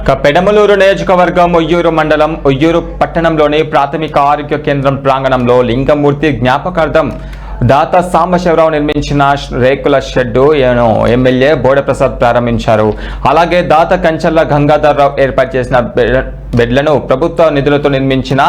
పెడమలూరు నియోజకవర్గం ఉయ్యూరు మండలం ఉయ్యూరు పట్టణంలోని ప్రాథమిక ఆరోగ్య కేంద్రం ప్రాంగణంలో లింగమూర్తి జ్ఞాపకార్థం దాత సాంబశివరావు నిర్మించిన రేకుల షెడ్డు ఎమ్మెల్యే బోడప్రసాద్ ప్రారంభించారు. అలాగే దాత కంచర్ల గంగాధర్రావు ఏర్పాటు చేసిన బెడ్లను ప్రభుత్వ నిధులతో నిర్మించిన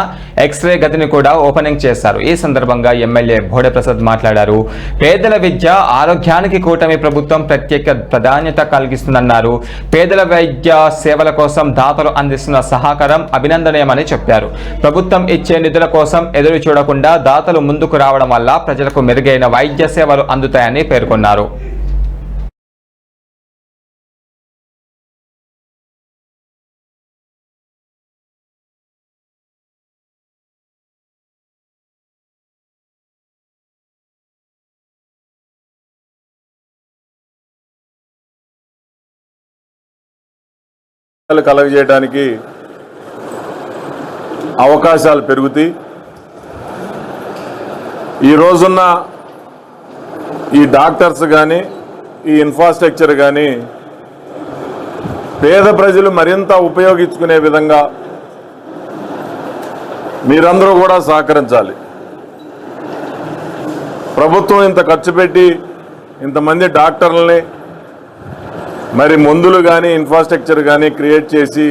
ఎక్స్రే గదిని కూడా ఓపెనింగ్ చేశారు. ఈ సందర్భంగా ఎమ్మెల్యే బోడప్రసాద్ మాట్లాడారు. పేదల విద్య ఆరోగ్యానికి కూటమి ప్రభుత్వం ప్రత్యేక ప్రాధాన్యత కలిగిస్తుందన్నారు. పేదల వైద్య సేవల కోసం దాతలు అందిస్తున్న సహకారం అభినందనీయమని చెప్పారు. ప్రభుత్వం ఇచ్చే నిధుల కోసం ఎదురు చూడకుండా దాతలు ముందుకు రావడం వల్ల ప్రజలకు మెరుగైన వైద్య సేవలు అందుతాయని పేర్కొన్నారు. కలగజేయడానికి అవకాశాలు పెరుగుతాయి. ఈ రోజున్న ఈ డాక్టర్స్ కానీ ఈ ఇన్ఫ్రాస్ట్రక్చర్ కానీ పేద ప్రజలు మరింత ఉపయోగించుకునే విధంగా మీరందరూ కూడా సహకరించాలి. ప్రభుత్వం ఇంత ఖర్చు పెట్టి ఇంతమంది డాక్టర్లని మరి మందులు కానీ ఇన్ఫ్రాస్ట్రక్చర్ కానీ క్రియేట్ చేసి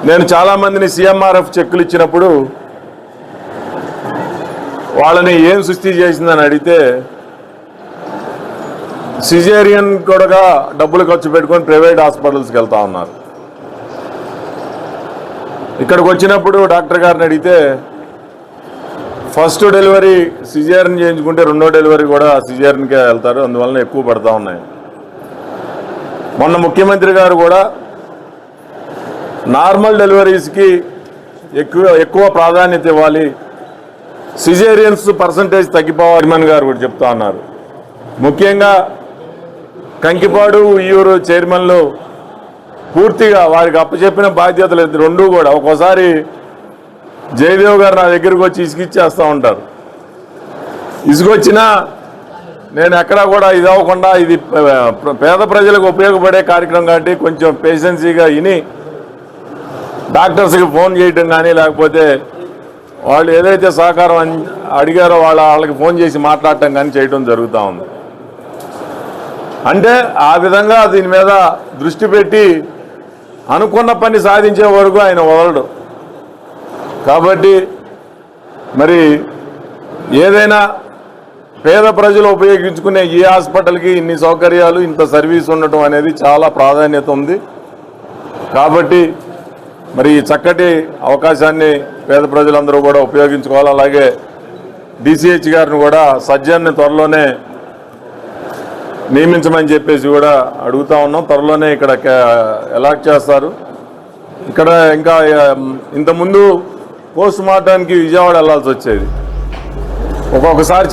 నేను చాలామందిని సిఎంఆర్ఎఫ్ చెక్కులు ఇచ్చినప్పుడు వాళ్ళని ఏం సృష్టి చేసిందని అడిగితే సిజేరియన్ కూడా డబ్బులు ఖర్చు పెట్టుకొని ప్రైవేట్ హాస్పిటల్స్కి వెళ్తా ఉన్నారు. ఇక్కడికి వచ్చినప్పుడు డాక్టర్ గారిని అడిగితే ఫస్ట్ డెలివరీ సిజేరియన్ చేయించుకుంటే రెండో డెలివరీ కూడా సిజేరియన్కే వెళ్తారు, అందువలన ఎక్కువ పడతా ఉన్నాయి. మొన్న ముఖ్యమంత్రి గారు కూడా నార్మల్ డెలివరీస్కి ఎక్కువ ప్రాధాన్యత ఇవ్వాలి, సిజేరియన్స్ పర్సంటేజ్ తగ్గిపోవాలి గారు కూడా చెప్తా ఉన్నారు. ముఖ్యంగా కంకిపాడు ఉయ్యూరు చైర్మన్లు పూర్తిగా వారికి అప్పచెప్పిన బాధ్యతలు రెండూ కూడా ఒక్కోసారి జయదేవ్ గారు నా దగ్గరకు వచ్చి ఇసుకిచ్చేస్తూ ఉంటారు. ఇసుకొచ్చినా నేను ఎక్కడా కూడా ఇది అవ్వకుండా ఇది పేద ప్రజలకు ఉపయోగపడే కార్యక్రమం కాబట్టి కొంచెం పేషెన్సీగా విని డాక్టర్స్కి ఫోన్ చేయటం కానీ లేకపోతే వాళ్ళు ఏదైతే సహకారం అడిగారో వాళ్ళకి ఫోన్ చేసి మాట్లాడటం కానీ చేయటం జరుగుతూ ఉంది. అంటే ఆ విధంగా దీని మీద దృష్టి పెట్టి అనుకున్న పని సాధించే వరకు ఆయన వదలడు. కాబట్టి మరి ఏదైనా పేద ప్రజలు ఉపయోగించుకునే ఈ హాస్పిటల్కి ఇన్ని సౌకర్యాలు ఇంత సర్వీస్ ఉండటం అనేది చాలా ప్రాధాన్యత ఉంది. కాబట్టి మరి ఈ చక్కటి అవకాశాన్ని పేద ప్రజలందరూ కూడా ఉపయోగించుకోవాలి. అలాగే డిసిహెచ్ గారిని కూడా సజ్జన్ని త్వరలోనే నియమించమని చెప్పేసి కూడా అడుగుతా ఉన్నాం. త్వరలోనే ఇక్కడ అలాట్ చేస్తారు. ఇక్కడ ఇంకా ఇంతకుముందు పోస్ట్ మార్టానికి విజయవాడ వెళ్లాల్సి వచ్చేది. ఒక్కొక్కసారి